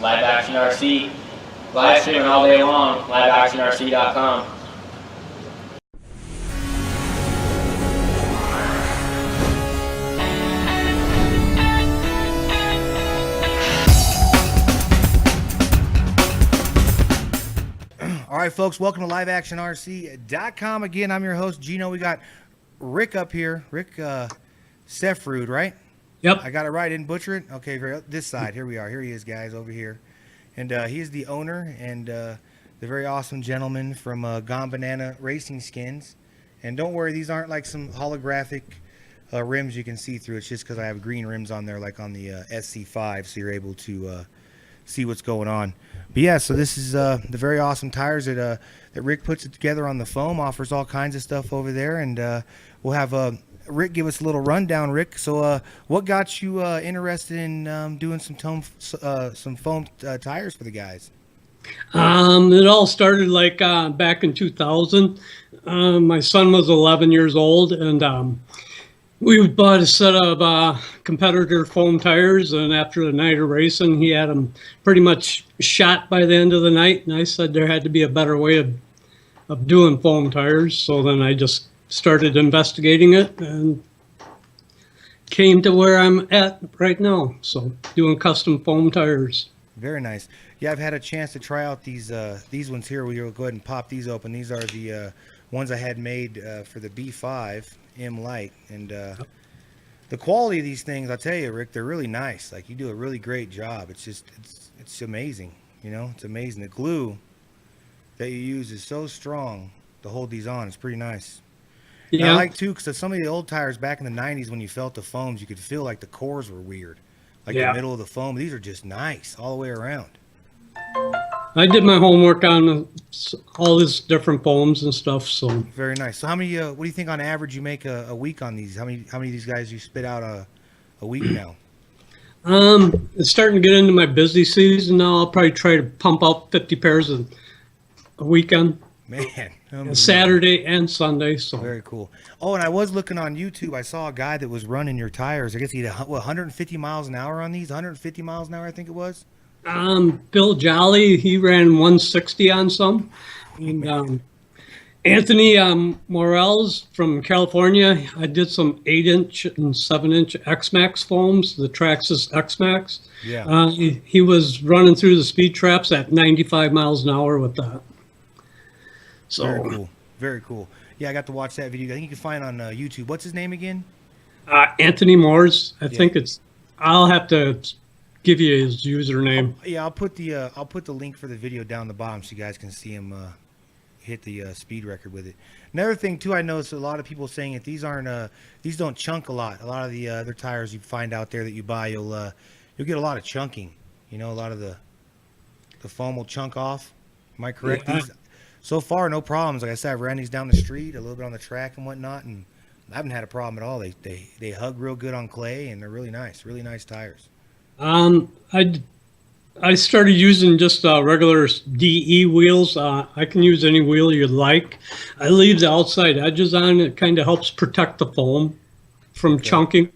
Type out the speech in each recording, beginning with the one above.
Live Action RC. Live streaming all day long, liveactionrc.com. All right, folks, welcome to liveactionrc.com. Again, I'm your host, Gino. We got Rick up here. Rick Seffrood, right? Yep. I got it right. Didn't butcher it? Okay, this side. Here we are. Here he is, guys, over here. And he is the owner and the very awesome gentleman from Gone Banana Racing Skins. And don't worry, these aren't like some holographic rims you can see through. It's just because I have green rims on there like on the SC5, so you're able to see what's going on. But yeah, so this is the very awesome tires that Rick puts it together on the foam, offers all kinds of stuff over there, and we'll have Rick give us a little rundown. Rick, so what got you interested in doing some foam tires for the guys? It all started like back in 2000. My son was 11 years old, and we bought a set of competitor foam tires, and after the night of racing, he had them pretty much shot by the end of the night, and I said there had to be a better way of doing foam tires. So then I just started investigating it and came to where I'm at right now, so doing custom foam tires. Very nice. Yeah, I've had a chance to try out these ones here. We'll go ahead and pop these open. These are the ones I had made for the B5 M Light, and the quality of these things, I'll tell you, Rick, they're really nice. Like, you do a really great job. It's just it's amazing. You know, it's amazing. The glue that you use is so strong to hold these on. It's pretty nice. Yeah, I like too, because some of the old tires back in the 90s, when you felt the foams, you could feel like the cores were weird, like the middle of the foam. These are just nice all the way around. I did my homework on all these different foams and stuff. So very nice. So how many? What do you think on average you make a week on these? How many of these guys you spit out a week now? It's starting to get into my busy season now. I'll probably try to pump out 50 pairs a weekend. Man, Saturday and Sunday. So very cool. Oh, and I was looking on YouTube. I saw a guy that was running your tires. I guess he had 150 miles an hour on these. 150 miles an hour, I think it was. Bill Jolly, he ran 160 on some. And Anthony Morels from California, I did some 8-inch and 7-inch X-Max foams, the Traxxas X-Max. Yeah. He was running through the speed traps at 95 miles an hour with that. So very cool. Very cool. Yeah, I got to watch that video. I think you can find it on YouTube. What's his name again? Anthony Moores. I think it's. I'll have to give you his username. I'll put the link for the video down the bottom so you guys can see him hit the speed record with it. Another thing too, I noticed a lot of people saying that these don't chunk a lot. A lot of the other tires you find out there that you buy, you'll get a lot of chunking. You know, a lot of the foam will chunk off. Am I correct? Yeah. So far, no problems. Like I said, I've ran these down the street, a little bit on the track and whatnot, and I haven't had a problem at all. They hug real good on clay, and they're really nice tires. I started using just regular DE wheels. I can use any wheel you'd like. I leave the outside edges on. It kind of helps protect the foam from chunking.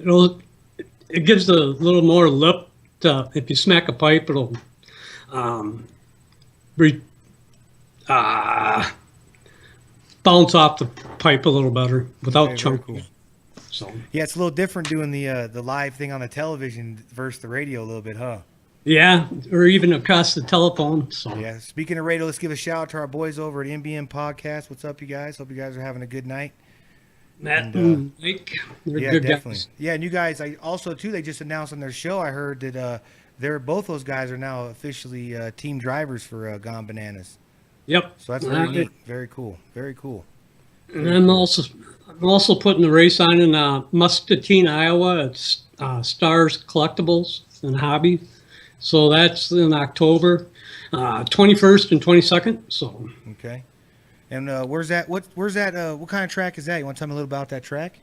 It gives a little more lip. If you smack a pipe, it'll bounce off the pipe a little better without chunking. Cool. So yeah, it's a little different doing the live thing on the television versus the radio a little bit, huh? Yeah, or even across the telephone. So yeah. Speaking of radio, let's give a shout out to our boys over at NBM Podcast. What's up, you guys? Hope you guys are having a good night. Matt and Mike, they're good definitely. guys. Yeah, and you guys, they just announced on their show. I heard that both those guys are now officially team drivers for Gone Bananas. Yep. So that's very neat. Very cool. Very cool. And I'm also putting the race on in Muscatine, Iowa. It's Stars Collectibles and Hobby. So that's in October, 21st and 22nd. So okay. And where's that? What kind of track is that? You want to tell me a little about that track?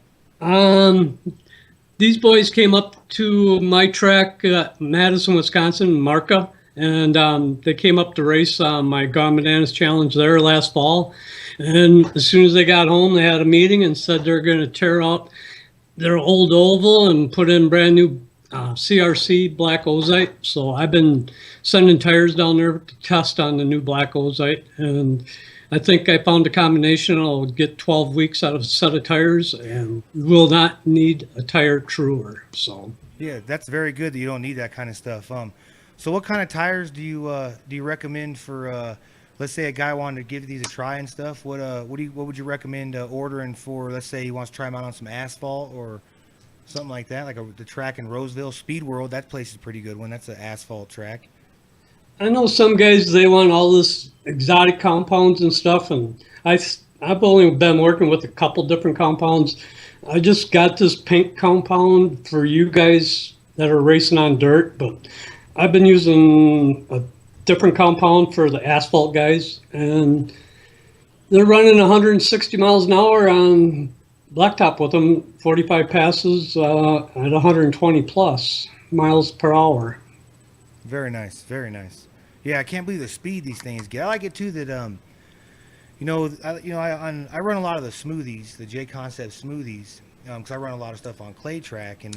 These boys came up to my track, Madison, Wisconsin, Marca, and they came up to race my Gone Bananas Challenge there last fall. And as soon as they got home, they had a meeting and said they're going to tear out their old oval and put in brand new CRC black ozite. So I've been sending tires down there to test on the new black ozite, and I think I found a combination. I'll get 12 weeks out of a set of tires and will not need a tire truer. So Yeah, that's very good that you don't need that kind of stuff. So what kind of tires do you recommend for let's say a guy wanted to give these a try and stuff? What would you recommend ordering for? Let's say he wants to try them out on some asphalt or something like that, like the track in Roseville, Speed World. That place is a pretty good one. That's an asphalt track. I know some guys, they want all this exotic compounds and stuff, and I've only been working with a couple different compounds. I just got this pink compound for you guys that are racing on dirt, but I've been using a different compound for the asphalt guys, and they're running 160 miles an hour on blacktop with them, 45 passes at 120 plus miles per hour. Very nice, very nice. Yeah, I can't believe the speed these things get. I like it too that I run a lot of the smoothies, the J Concept smoothies, because I run a lot of stuff on clay track, and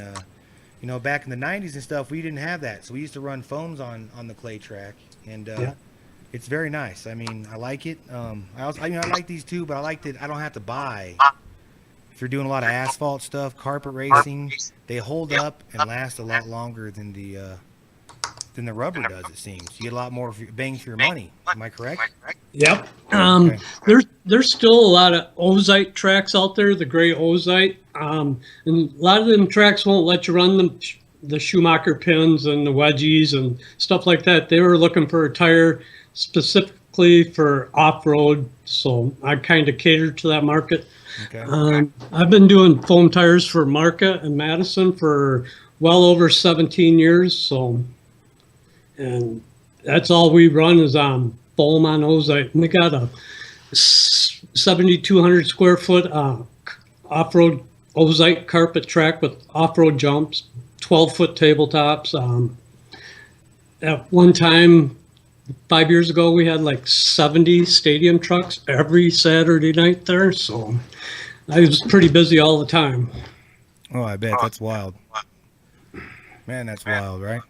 back in the 90s and stuff, we didn't have that, so we used to run foams on the clay track, and it's very nice. I mean, I like it. I like these too, but I like that I don't have to buy. If you're doing a lot of asphalt stuff, carpet racing, they hold up and last a lot longer than the rubber does. It seems you get a lot more bang for your money. Am I correct? Yep. Okay. There's still a lot of ozite tracks out there, the gray ozite, and a lot of them tracks won't let you run the Schumacher pins and the wedgies and stuff like that. They were looking for a tire specifically for off-road, so I kind of catered to that market. Okay. I've been doing foam tires for Marca and Madison for well over 17 years, so, and that's all we run is foam on ozite. And we got a 7,200 square foot off-road ozite carpet track with off-road jumps, 12-foot tabletops. At one time, 5 years ago, we had like 70 stadium trucks every Saturday night there, so I was pretty busy all the time. Oh, I bet. That's wild. Man, that's wild, right?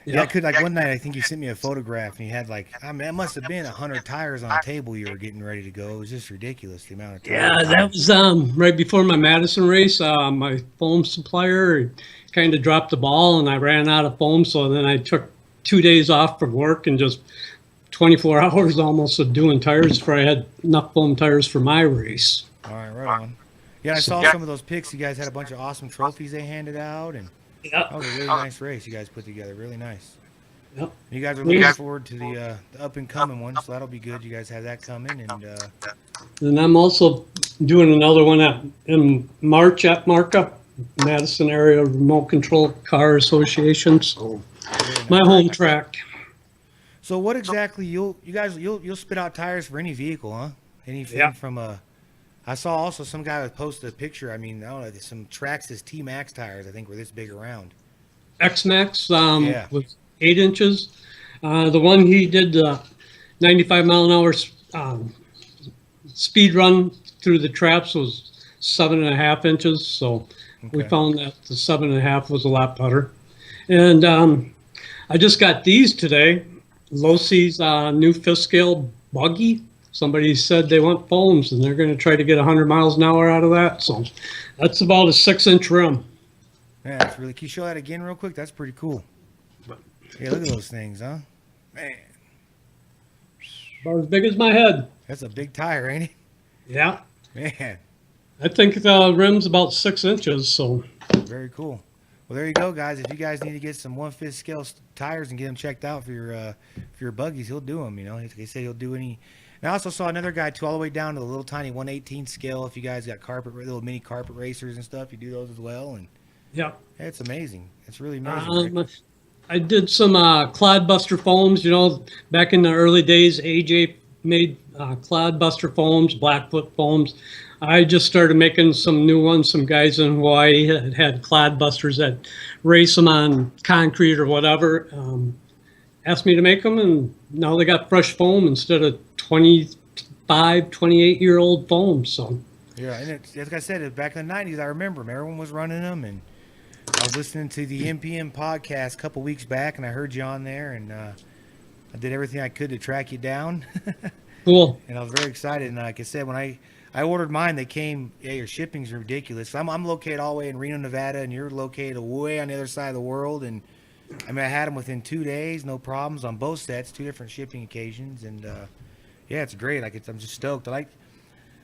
Yeah, I could, like one night I think you sent me a photograph and you had like, I mean, it must have been 100 tires on a table you were getting ready to go. It was just ridiculous, the amount of tires. Yeah, that was right before my Madison race. My foam supplier kind of dropped the ball and I ran out of foam, so then I took 2 days off from work and just 24 hours almost of doing tires before I had enough foam tires for my race. All right, right on. Yeah, I saw some of those pics. You guys had a bunch of awesome trophies they handed out, and that was a really nice race you guys put together. Really nice. Yep. You guys are looking forward to the up and coming one, so that'll be good. You guys have that coming, and I'm also doing another one in March at Marca, Madison Area Remote Control Car Association. So my home track. So what exactly you'll spit out tires for any vehicle, huh? Anything from a. I saw also some guy posted a picture. I mean, I don't know, some Traxxas T-Max tires. I think were this big around. X-Max was 8 inches. The one he did 95 mile an hour speed run through the traps was 7.5 inches. So we found that the 7.5 was a lot better. And I just got these today. Losey's new fifth scale buggy. Somebody said they want foams and they're going to try to get 100 miles an hour out of that. So that's about a 6-inch rim. Yeah, that's really. Can you show that again real quick? That's pretty cool. Yeah, look at those things, huh? Man. About as big as my head. That's a big tire, ain't it? Yeah. Man. I think the rim's about 6 inches. So very cool. Well, there you go, guys. If you guys need to get some 1/5 scale tires and get them checked out for your buggies, he'll do them. You know, like I said, he'll do any. And I also saw another guy too, all the way down to the little tiny 1/18 scale. If you guys got little mini carpet racers and stuff, you do those as well. And yeah, it's amazing. It's really amazing. I did some Clodbuster foams. You know, back in the early days, AJ made Clodbuster foams, Blackfoot foams. I just started making some new ones. Some guys in Hawaii had Clodbusters that race them on concrete or whatever. Asked me to make them, and now they got fresh foam instead of 25, 28-year-old foam. So yeah, and it's like I said, back in the 90s, I remember everyone was running them, and I was listening to the MPM podcast a couple weeks back, and I heard you on there, and I did everything I could to track you down. Cool. And I was very excited. And like I said, when I ordered mine, they came. Yeah, your shipping's ridiculous. I'm located all the way in Reno, Nevada, and you're located way on the other side of the world. And I mean, I had them within 2 days, no problems on both sets, 2 different shipping occasions, and yeah, it's great. I'm just stoked. I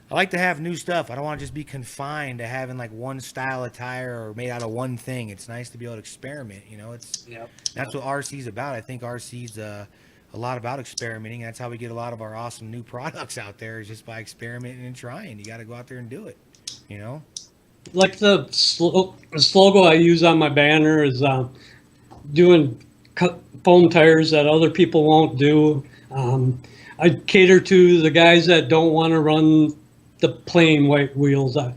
like to have new stuff. I don't want to just be confined to having like one style of tire or made out of one thing. It's nice to be able to experiment. That's what RC's about. I think RC's a lot about experimenting. That's how we get a lot of our awesome new products out there, is just by experimenting and trying. You got to go out there and do it. Like the slogan I use on my banner is doing foam tires that other people won't do. I cater to the guys that don't want to run the plain white wheels. I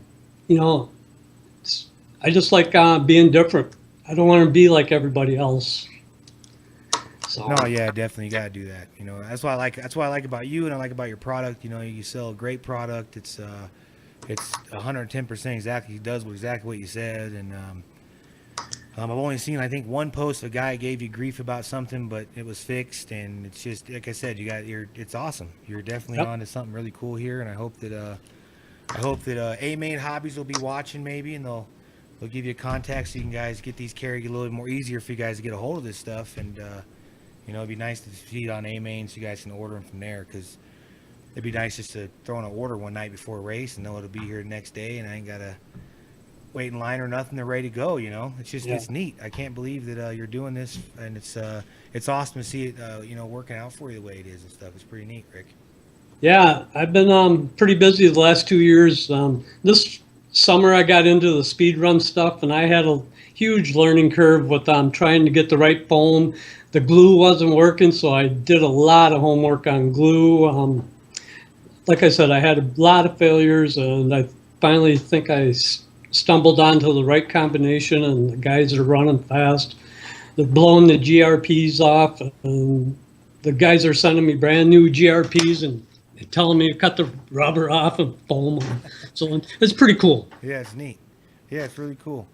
just like being different. I don't want to be like everybody else. So. No, yeah, definitely, you gotta do that. That's what I like. That's what I like about you, and I like about your product. You sell a great product. It's 110% exactly. It does exactly what you said. And I've only seen, I think, one post. A guy gave you grief about something, but it was fixed. And it's just like I said, it's awesome. You're definitely onto something really cool here. And I hope that A-Main Hobbies will be watching maybe, and they'll give you a contact so you can guys get these carried a little bit more easier for you guys to get a hold of this stuff. And it'd be nice to see it on A-Main so you guys can order them from there, because it'd be nice just to throw in an order one night before a race and know it'll be here the next day, and I ain't got to wait in line or nothing. They're ready to go, It's just, It's neat. I can't believe that you're doing this, and it's awesome to see it, working out for you the way it is and stuff. It's pretty neat, Rick. Yeah, I've been pretty busy the last 2 years. This summer I got into the speed run stuff, and I had a huge learning curve with trying to get the right foam. The glue wasn't working, so I did a lot of homework on glue. Like I said, I had a lot of failures, and I finally think I stumbled onto the right combination, and the guys are running fast. They're blowing the GRPs off, and the guys are sending me brand new GRPs and telling me to cut the rubber off and foam them. So it's pretty cool. Yeah, it's neat. Yeah, it's really cool.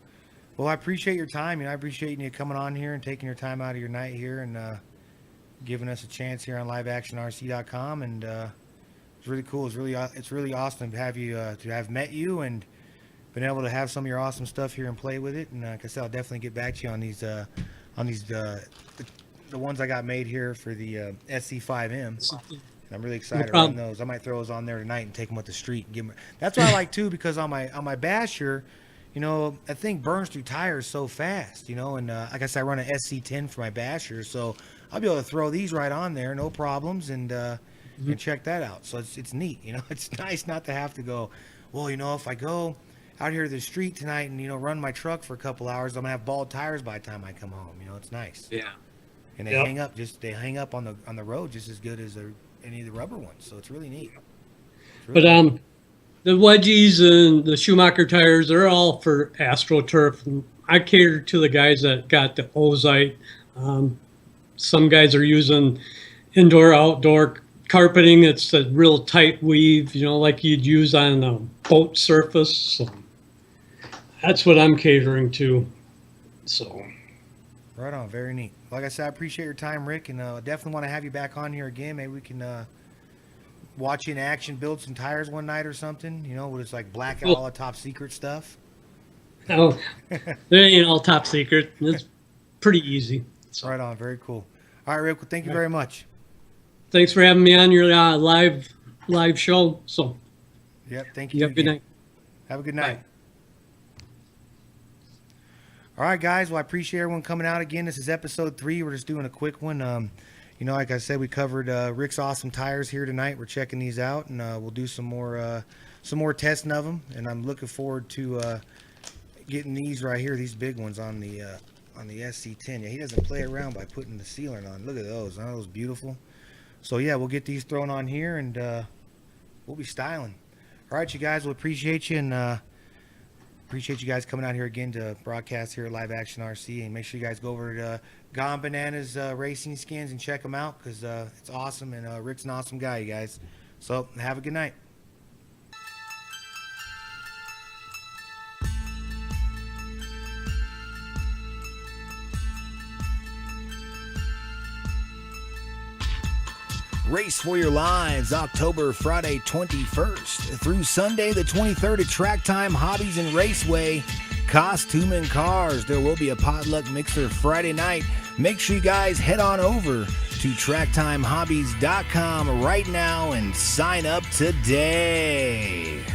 Well, I appreciate your time. I appreciate you coming on here and taking your time out of your night here and giving us a chance here on liveactionrc.com. And it's really cool. It's really awesome to have you to have met you and been able to have some of your awesome stuff here and play with it. And like I said, I'll definitely get back to you on these the ones I got made here for the SC5M. And I'm really excited to run those. I might throw those on there tonight and take them up the street and give them. That's what I like too, because on my Basher, that thing burns through tires so fast, and like I said, I run an SC10 for my Basher, so I'll be able to throw these right on there, no problems, and check that out. So it's neat, It's nice not to have to go, well, if I go out here to the street tonight and run my truck for a couple hours, I'm gonna have bald tires by the time I come home. It's nice. Yeah. And they hang up on the road just as good as any of the rubber ones. So it's really neat. The wedgies and the Schumacher tires, they're all for AstroTurf. And I cater to the guys that got the Ozite. Some guys are using indoor-outdoor carpeting. It's a real tight weave, like you'd use on a boat surface. So that's what I'm catering to. So. Right on. Very neat. Like I said, I appreciate your time, Rick, and definitely want to have you back on here again. Maybe we can watch you in action, build some tires one night or something, with it's like black out all the top secret stuff. Oh, they ain't all top secret. It's pretty easy. So. Right on. Very cool. All right, Rick. Well, thank you very much. Thanks for having me on your live show. So. Yep. Thank you. You have a good night. Have a good night. Bye. All right, guys. Well, I appreciate everyone coming out again. This is episode 3. We're just doing a quick one. Like I said, we covered Rick's awesome tires here tonight. We're checking these out, and we'll do some more testing of them. And I'm looking forward to getting these right here, these big ones on the SC10. Yeah, he doesn't play around by putting the sealant on. Look at those. Aren't those beautiful? So yeah, we'll get these thrown on here, and we'll be styling. All right, you guys. We'll appreciate you, and appreciate you guys coming out here again to broadcast here at Live Action RC, and make sure you guys go over to Gone Bananas Racing Skins and check them out, because it's awesome, and Rick's an awesome guy, you guys. So have a good night. Race for Your Lives, Friday 21st through Sunday the 23rd at Track Time Hobbies and Raceway. Costume and Cars. There will be a potluck mixer Friday night. Make sure you guys head on over to tracktimehobbies.com right now and sign up today.